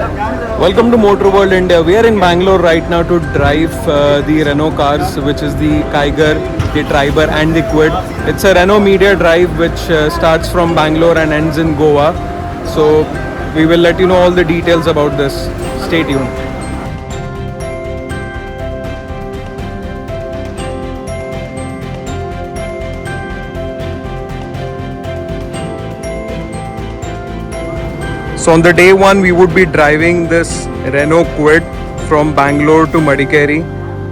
Welcome to Motor World India. We are in Bangalore right now to drive the Renault cars, which is the Kiger, the Triber, and the Kwid. It's a Renault Media Drive which starts from Bangalore and ends in Goa. So we will let you know all the details about this. Stay tuned. So on the day one, we would be driving this Renault Kwid from Bangalore to Madikeri.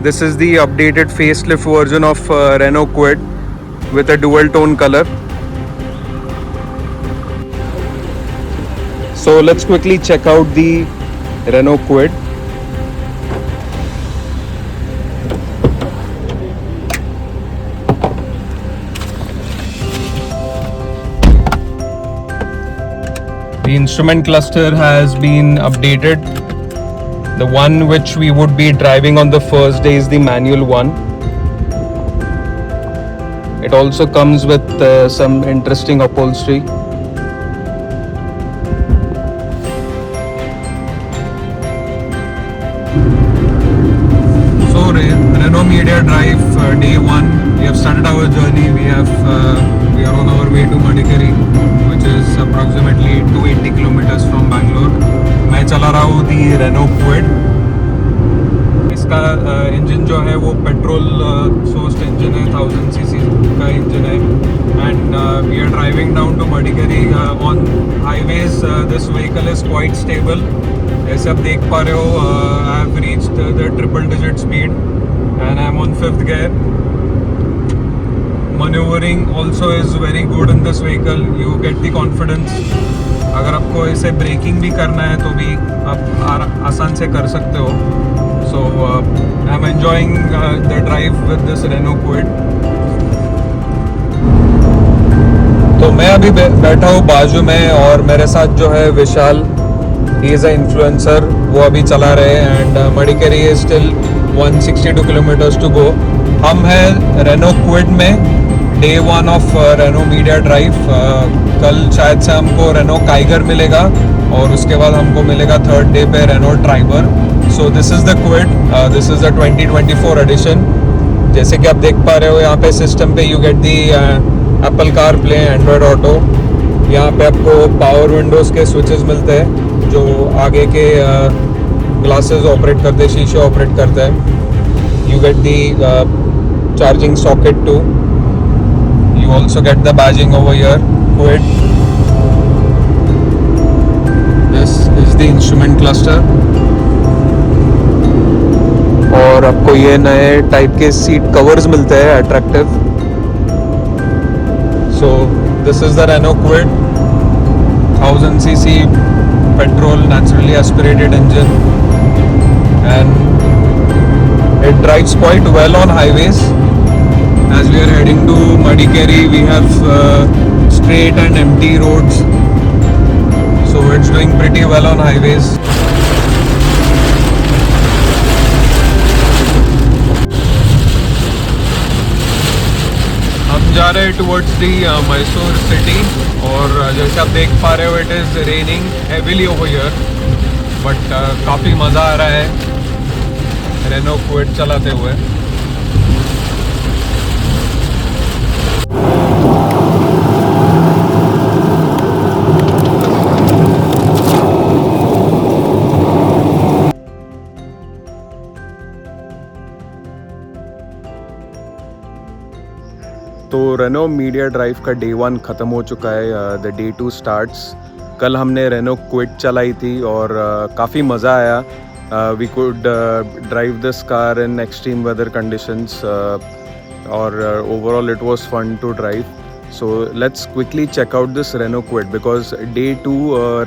This is the updated facelift version of Renault Kwid with a dual tone color. So let's quickly check out the Renault Kwid. The instrument cluster has been updated. The one which we would be driving on the first day is the manual one. It also comes with some interesting upholstery. So Renault Media Drive day one. We have started our journey. We are on our way to Madikeri, which is approximately 280 kilometers from Bangalore. मैं चला रहा हूँ दी Renault Kwid. इसका engine जो है वो petrol sourced engine है, 1000 CC का इंजन है. And we are driving down to Madikeri on highways. This vehicle is quite stable. जैसे आप देख पा रहे हो, I have reached the triple digit speed and I am on 5th gear. Maneuvering also is very good in this vehicle. You get the confidence. अगर आपको ऐसे breaking भी करना है तो भी आप आसान से कर सकते हो. So I am enjoying the drive with this Renault Kwid. तो मैं अभी बैठा हूँ बाजू में और मेरे साथ जो है विशाल, he is an influencer. वो अभी चला रहे हैं and Madikeri is still 162 kilometers to go. हम हैं Renault Kwid में day one of Renault Media Drive. कल शायद से हमको Renault Kiger मिलेगा और उसके बाद हमको मिलेगा थर्ड डे पे Renault Triber. So this is the Kwid. This is the 2024 edition. जैसे कि आप देख पा रहे हो यहाँ पे सिस्टम पे you get the Apple car play, Android auto. यहाँ पे आपको पावर विंडोज़ के स्विचेस मिलते हैं जो आगे के ग्लासेस ऑपरेट करते हैं, शीशे ऑपरेट करते हैं. You get the charging socket too. You also get the badging over here, Kwid. This is the instrument cluster. और आपको ये नए टाइप के सीट कवर्स मिलते हैं attractive. So this is the Renault Kwid, 1000 cc petrol naturally aspirated engine, and it drives quite well on highways. As we are heading to Madikeri, we have straight and empty roads, so it's doing pretty well on highways. हम जा रहे हैं towards the Mysore city और जैसे आप देख पा रहे हो, it is raining heavily over here, but काफ़ी मज़ा आ रहा है Renault Kwid चलाते हुए. तो रेनो मीडिया ड्राइव का डे वन ख़त्म हो चुका है. The day two starts. कल हमने रेनो क्विड चलाई थी और काफ़ी मज़ा आया. We could drive this car in extreme weather conditions और overall it was fun to drive. So let's quickly check out this Renault Kwid because day 2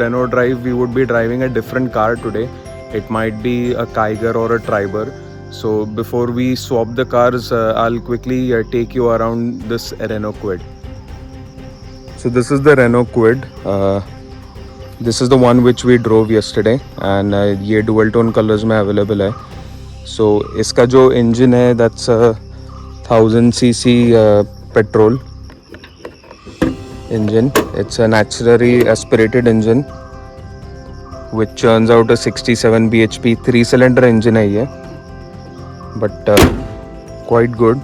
Renault Drive we would be driving a different car today. It might be a Kiger or a Triber. So before we swap the cars, I'll quickly take you around this Renault Kwid. So this is the Renault Kwid. This is the one which we drove yesterday and ये dual tone colors में available है. So इसका जो engine है that's a 1000 cc petrol engine. It's a naturally aspirated engine which churns out a 67 bhp 3-cylinder engine है ये, but quite good.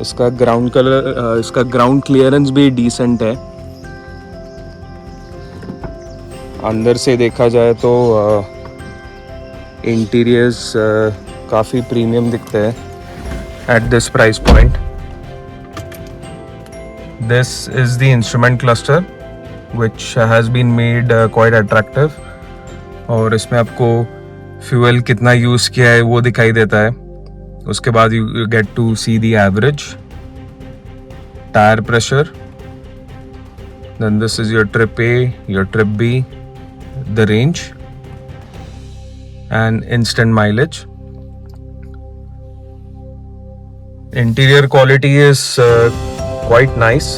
इसका ground clearance भी डिसेंट है. अंदर से देखा जाए तो इंटीरियर्स काफ़ी प्रीमियम दिखते हैं at this price point. This is the instrument cluster which has been made quite attractive, और इसमें आपको फ्यूल कितना यूज़ किया है वो दिखाई देता है. उसके बाद you get to see the average tire pressure. Then this is your trip A, your trip B, the range and instant mileage. Interior quality is quite nice.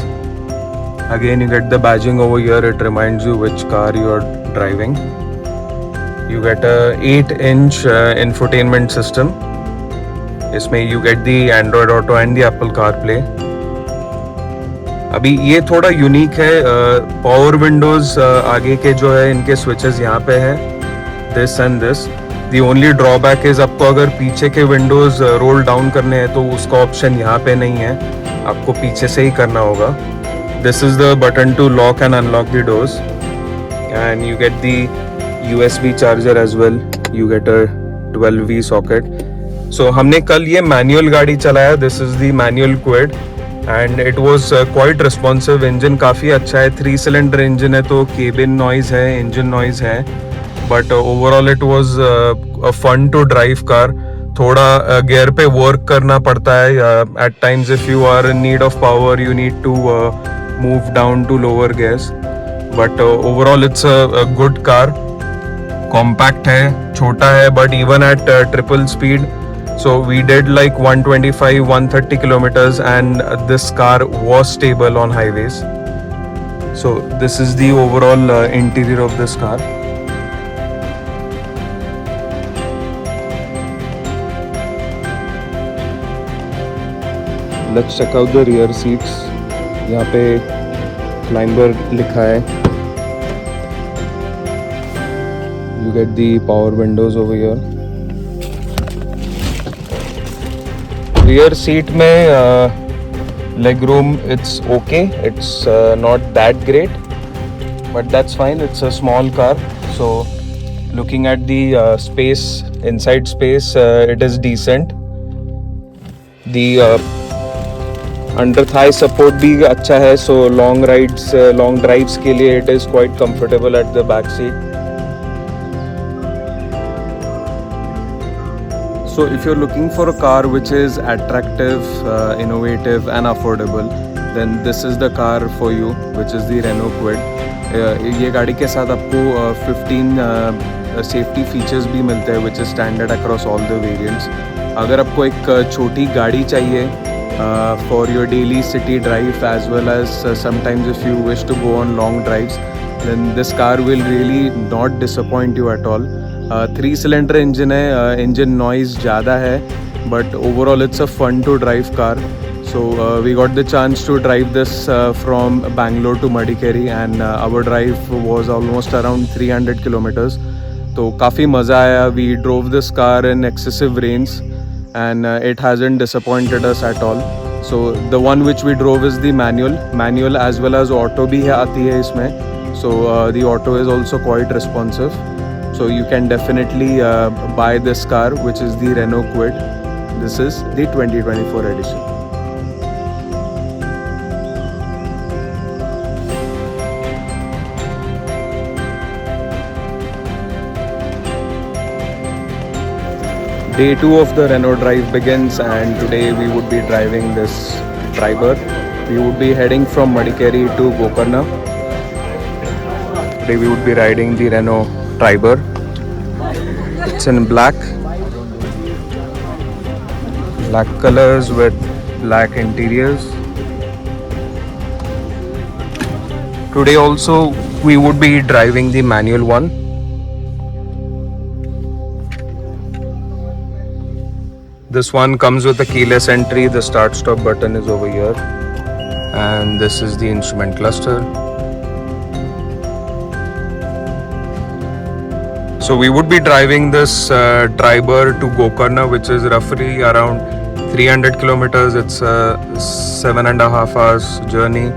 Again, you get the badging over here. It reminds you which car you are driving. You get a 8-inch infotainment system. इसमें you get the Android Auto and the Apple CarPlay. अभी ये थोड़ा unique है. Power Windows आगे के जो है इनके स्विचेस यहाँ पे है, this and this. The only drawback is आपको अगर पीछे के विंडोज रोल डाउन करने हैं तो उसका ऑप्शन यहाँ पे नहीं है, आपको पीछे से ही करना होगा. This is the button to lock and unlock the doors and you get the USB charger as well. You get a 12V socket. So हमने कल ये मैनुअल गाड़ी चलाया. This is the manual Kwid and it was quite responsive. Engine काफ़ी अच्छा है. 3-cylinder engine है तो केबिन नॉइज है, इंजन नॉइज है, but overall it was a fun to drive car. थोड़ा गियर पे वर्क करना पड़ता है at times. If you are in need of power you need to move down to lower gears, but overall it's a good car. Compact है, छोटा है, but even at triple speed. So we did like 125-130 kilometers and this car was stable on highways. So this is the overall interior of this car. Let's check out the rear seats. यहाँ पे Climber लिखा है. You get the power windows over here. Rear seat में leg room it's okay. It's not that great but that's fine. It's a small car. So looking at the space, inside space, it is decent. The under thigh support भी अच्छा है. So long rides, long drives के लिए it is quite comfortable at the back seat. So if you're looking for a car which is attractive, innovative and affordable, then this is the car for you, which is the Renault Kwid. ये गाड़ी के साथ आपको 15 safety features भी मिलते हैं which is standard across all the variants. अगर आपको एक छोटी गाड़ी चाहिए for your daily city drive as well as sometimes if you wish to go on long drives, then this car will really not disappoint you at all. 3-cylinder engine है, engine noise ज़्यादा है, but overall it's a fun to drive car. So we got the chance to drive this from Bangalore to Madikeri and our drive was almost around 300 kilometres. तो काफ़ी मज़ा आया. We drove this car in excessive range and it hasn't disappointed us at all. So the one which we drove is the manual as well as auto भी आती है इसमें. So the auto is also quite responsive. So you can definitely buy this car, which is the Renault Kwid. This is the 2024 edition. Day 2 of the Renault drive begins, and today we would be driving this Triber. We would be heading from Madikeri to Gokarna. Today we would be riding the Renault Triber. It's in black colors with black interiors. Today also we would be driving the manual one. This one comes with a keyless entry. The start stop button is over here, and this is the instrument cluster. So we would be driving this Triber to Gokarna, which is roughly around 300 kilometers. It's a 7.5 hours journey.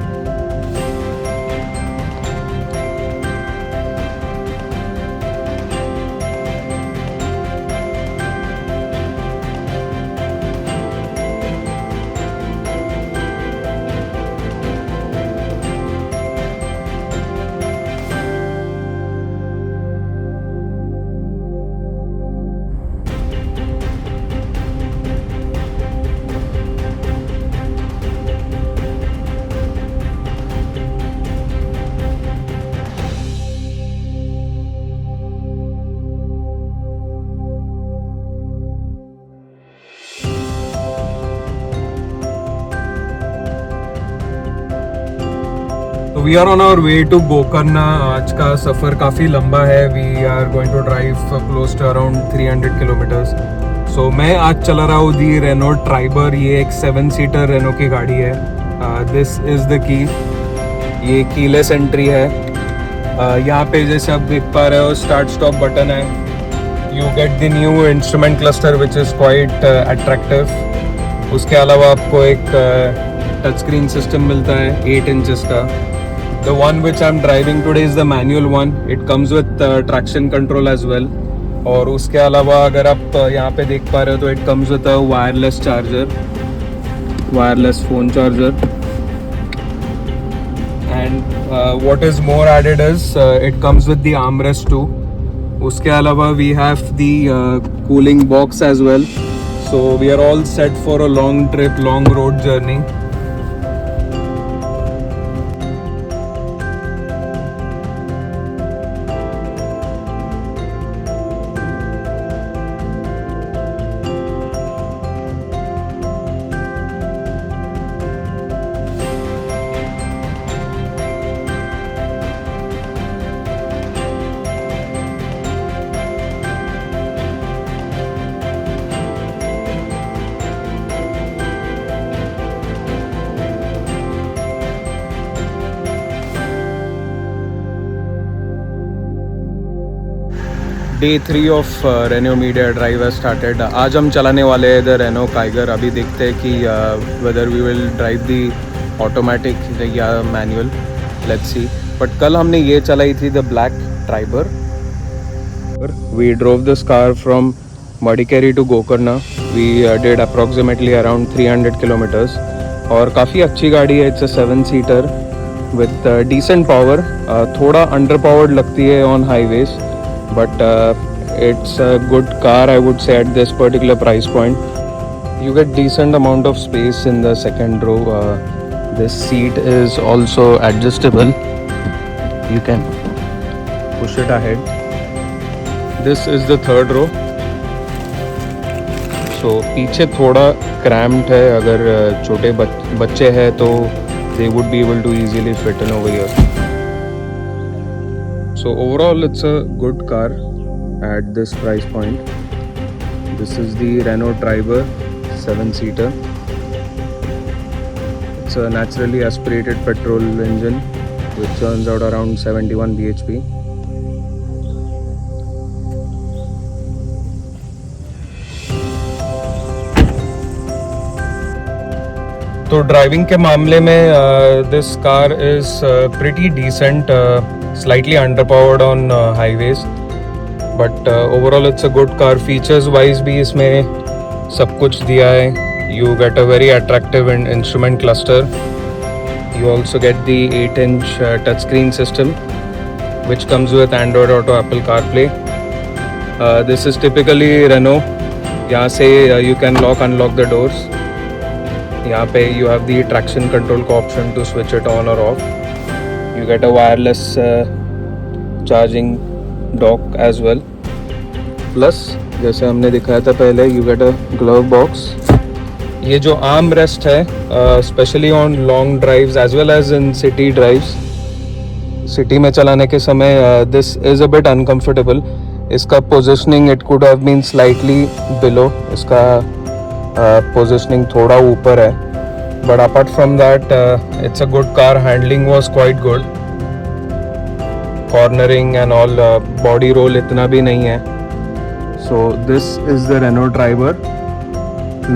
We are on our way to Gokarna. आज का सफ़र काफ़ी लंबा है. We are going to drive close to around 300 kilometers. So मैं आज चला रहा हूँ दी Renault Triber. ये एक 7-सीटर Renault की गाड़ी है. This is the key. ये कीलेस एंट्री है. यहाँ पे जैसे आप देख पा रहे हो स्टार्ट स्टॉप बटन है. You get the new instrument cluster which is quite attractive. उसके अलावा आपको एक टच स्क्रीन सिस्टम मिलता है 8 इंचेस का. The one which I'm driving today is the manual one. It comes with traction control as well. और उसके अलावा अगर आप यहाँ पे देख पा रहे हो तो it comes with a wireless charger, wireless phone charger. And what is more added is it comes with the armrest too. उसके अलावा we have the cooling box as well. So we are all set for a long trip, long road journey. Day 3 of Renault Media Drive has started. आज हम चलाने वाले हैं the Renault Kiger. अभी देखते हैं कि whether we will drive the automatic या manual. Let's see. But कल हमने ये चलाई थी the Black Triber. We drove this car from Madikeri to Gokarna. We did approximately around 300 kilometers. और काफ़ी अच्छी गाड़ी है. It's a 7-seater with decent power. थोड़ा underpowered लगती है on highways. But it's a good car, I would say, at this particular price point. You get decent amount of space in the second row. This seat is also adjustable. You can push it ahead. This is the third row. So पीछे थोड़ा cramped है. अगर छोटे बच्चे हैं तो they would be able to easily fit in over here. So overall it's a good car at this price point. This is the Renault Triber 7-seater. It's a naturally aspirated petrol engine which turns out around 71 bhp. तो driving के मामले में this car is pretty decent. Slightly underpowered on highways, but overall it's a good car. Features wise भी इसमें सब कुछ दिया है. You get a very attractive instrument cluster. You also get the 8-inch touchscreen system which comes with Android Auto, Apple CarPlay. This is typically Renault. यहाँ से you can unlock the doors. यहाँ पे you have the traction control का option to switch it on or off. You get a wireless charging dock as well. Plus जैसे हमने दिखाया था पहले you get a glove box. ये जो arm rest है especially on long drives as well as in city drives, city में चलाने के समय this is a bit uncomfortable. इसका positioning it could have been slightly below. इसका positioning थोड़ा ऊपर है. But apart from that, it's a good car. Handling was quite good. cornering and all, body roll इतना भी नहीं है. So this is the Renault Triber.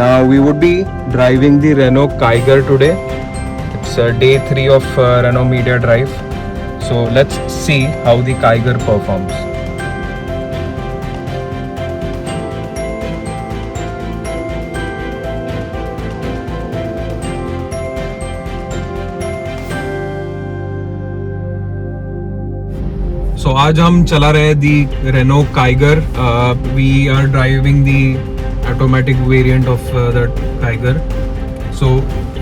Now we would be driving the Renault Kiger today. It's day 3 of Renault Media Drive. So let's see how the Kiger performs. So आज हम चला रहे दी Renault Kiger. We are driving the automatic variant of the Kiger. So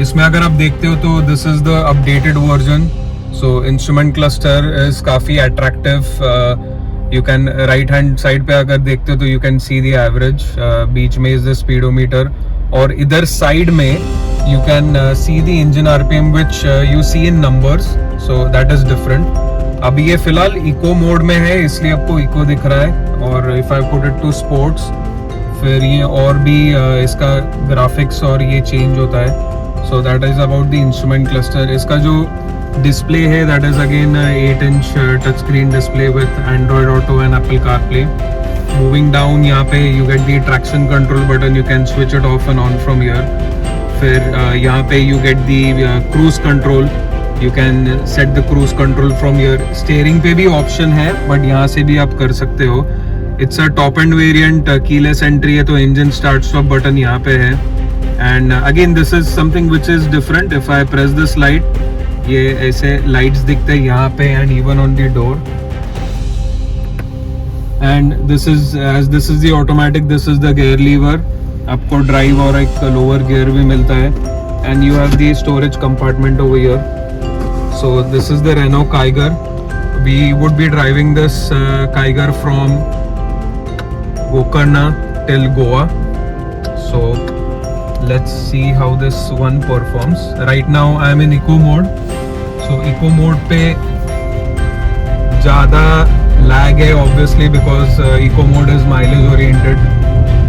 इसमें अगर आप देखते हो तो this is the updated version. So instrument cluster is काफ़ी attractive. You can right hand side पे अगर देखते हो तो you can see the average. बीच में is the speedometer और इधर side में you can see the engine RPM which you see in numbers. So that is different. अभी ये फिलहाल इको मोड में है इसलिए आपको इको दिख रहा है और if I put it to sports फिर ये और भी इसका ग्राफिक्स और ये चेंज होता है. So that is about the instrument cluster. इसका जो डिस्प्ले है that is again 8-inch touch screen display with Android auto and Apple CarPlay. Moving down यहाँ पे you get the traction control button. You can switch it of and on from here. फिर यहाँ पे you get the cruise control. You can set the cruise control from here. Steering पे भी option है but यहाँ से भी आप कर सकते हो. It's a top end variant. Keyless entry है तो engine start stop button यहाँ पे है. And again this is something which is different. If I press this light, ये ऐसे lights दिखते हैं यहाँ पे and even on the door. And this is as this is the automatic. This is the gear lever. आपको drive और एक lower gear भी मिलता है. And you have the storage compartment over here. So this is the Renault Kiger. We would be driving this Kiger from Gokarna till Goa. So let's see how this one performs. Right now I am in eco mode. So eco mode पे ज़्यादा lag है obviously because eco mode is mileage oriented.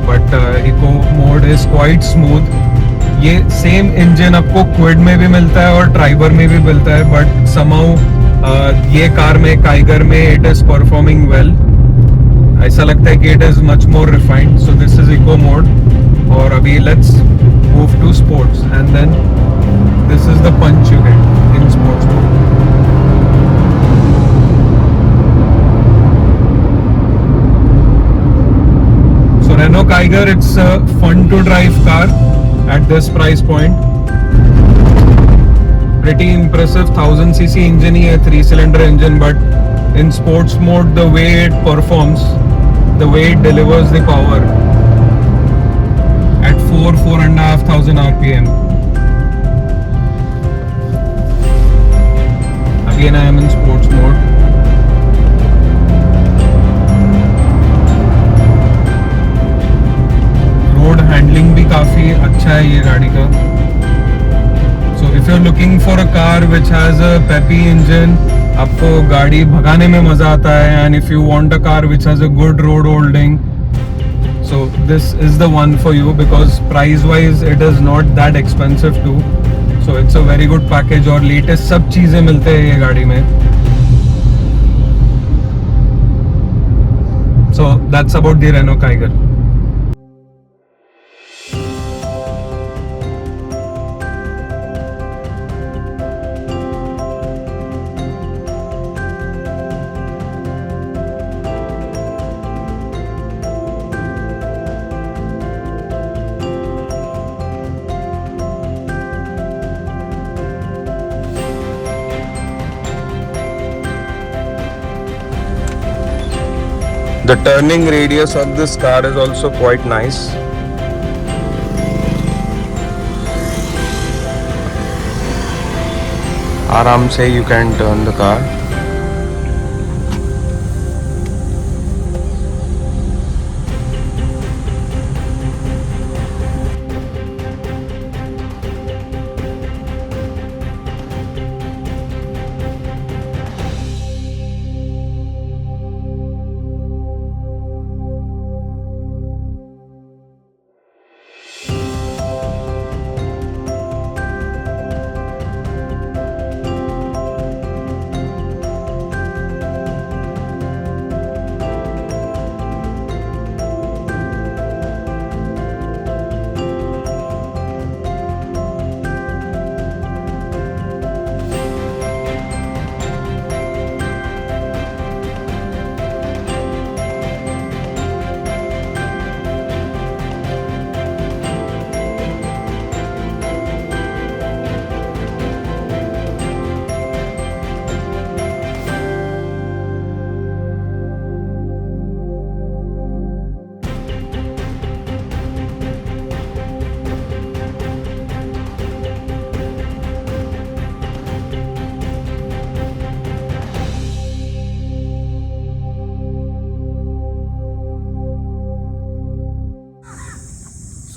But eco mode is quite smooth. ये same engine आपको Kwid में भी मिलता है और ट्राइबर में भी मिलता है बट समहाउ ये कार में काइगर में इट इज परफॉर्मिंग वेल. ऐसा लगता है कि it is much more refined. So this is eco mode और अभी let's move to sports and then this is the punch you get in sports mode. So Renault Kiger, it's a fun to drive car. At this price point, pretty impressive. 1000cc engine ही है, 3-cylinder engine, but in sports mode the way it performs, the way it delivers the power at 4,500 RPM. Again I am in sports mode. Road handling भी काफ़ी अच्छा है ये गाड़ी का. So if you are looking for a car which has a peppy engine, आपको गाड़ी भगाने में मज़ा आता है. And if you want a car which has a good road holding, so this is the one for you because price wise it is not that expensive too. So it's a very good package और latest सब चीज़ें मिलते हैं ये गाड़ी में. So that's about the Renault Kiger. The turning radius of this car is also quite nice. आराम से you can turn the car.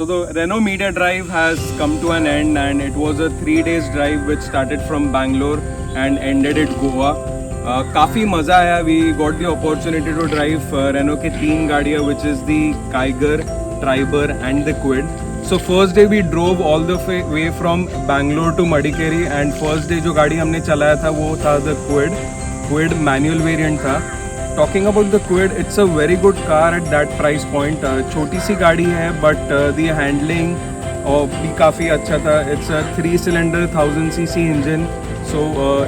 So the Renault Media Drive has come to an end, and it was a 3 days drive which started from Bangalore and ended at Goa. काफ़ी मज़ा आया. We got the opportunity to drive Renault के 3 गाड़ियाँ, which is the Kiger, Triber and the Kwid. So first day we drove all the way from Bangalore to Madikeri, and first day जो गाड़ी हमने चलाया था वो था the Kwid manual variant था. Talking about the Kwid, it's a very good car at that price point. छोटी सी गाड़ी है, but the handling भी काफ़ी अच्छा था. It's a 3-cylinder 1000cc engine, so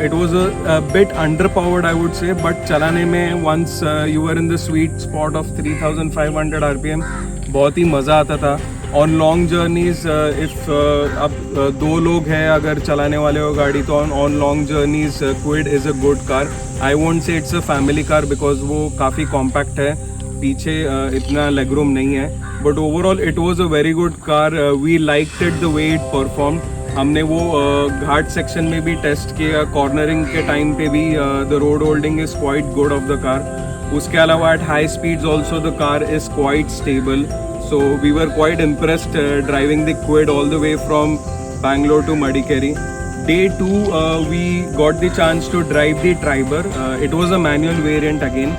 it was a bit underpowered, I would say. But चलाने में once you were in the sweet spot of 3500 RPM, बहुत ही मज़ा आता था. ऑन लॉन्ग जर्नीज इफ़ अब 2 लोग हैं अगर चलाने वाले हो गाड़ी, तो on long journeys Kwid is a good car. I won't say it's a family car because वो काफ़ी कॉम्पैक्ट है, पीछे इतना लेग रूम नहीं है. But overall it was a very good car. We liked it the way it perform. हमने वो घाट section में भी टेस्ट किया, कॉर्नरिंग के टाइम पे भी the road holding is quite good of the car. उसके अलावा at high speeds also the car is quite stable. So we were quite impressed driving the Kwid all the way from Bangalore to Madikeri. Day 2 we got the chance to drive the Triber. It was a manual variant again.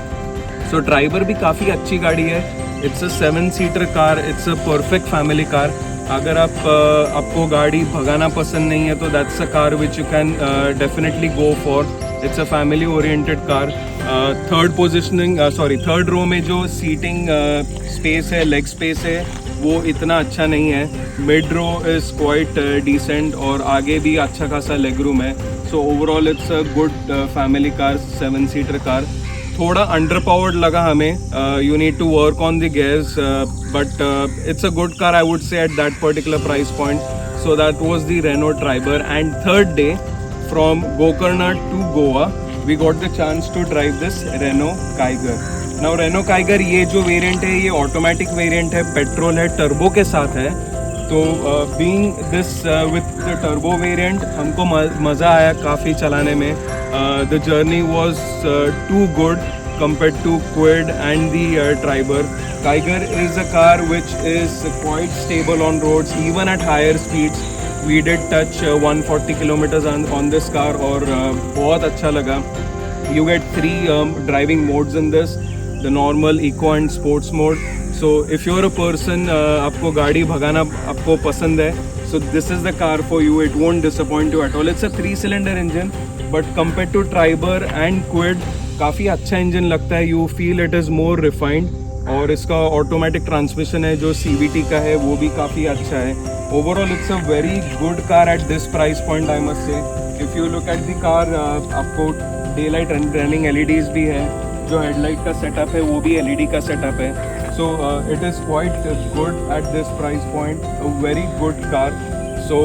So Triber भी काफ़ी अच्छी गाड़ी है. It's a 7-seater car. It's a perfect family car. अगर आपको गाड़ी भगाना पसंद नहीं है तो that's a car which you can definitely go for. It's a family oriented car. Third row में जो सीटिंग स्पेस है, लेग स्पेस है, वो इतना अच्छा नहीं है. Mid row is quite decent और आगे भी अच्छा खासा लेग रूम है. So overall it's a good family car, seven seater car. थोड़ा अंडर पावर्ड लगा हमें. You need to work on the gears, but it's a good car I would say at that particular price point. So that was the Renault Triber. And third day from Gokarna to Goa we got the chance to drive this Renault Kiger. Now Renault Kiger ये जो variant है ये automatic variant है, petrol है, turbo के साथ है. तो being this with the turbo variant हमको मज़ा आया काफ़ी चलाने में. The journey was too good compared to Kwid and the Triber. Kiger is a car which is quite stable on roads even at higher speeds. We did touch 140 kilometers on this car और बहुत अच्छा लगा. You get 3 driving modes in this, the normal, eco and sports mode. So if you're a person आपको गाड़ी भगाना आपको पसंद है, so this is the car for you. It won't disappoint you at all. It's a 3-cylinder engine, but compared to Triber and Kwid काफ़ी अच्छा engine लगता है. You feel it is more refined. और इसका ऑटोमेटिक ट्रांसमिशन है जो CVT का है वो भी काफ़ी अच्छा है. Overall it's a very good car at this price point I must say. If you look at the car, आपको डे लाइट रनिंग LEDs भी है, जो हेडलाइट का सेटअप है वो भी LED का सेटअप है. So it is quite good at this price point, a very good car. So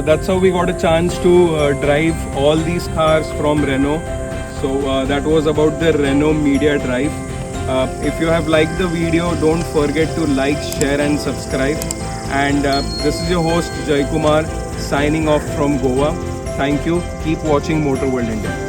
that's how we got a chance to drive all these cars from Renault. So that was about the Renault Media Drive. If you have liked the video, don't forget to like, share and subscribe. And this is your host Jay Kumar signing off from Goa. Thank you. Keep watching Motor World India.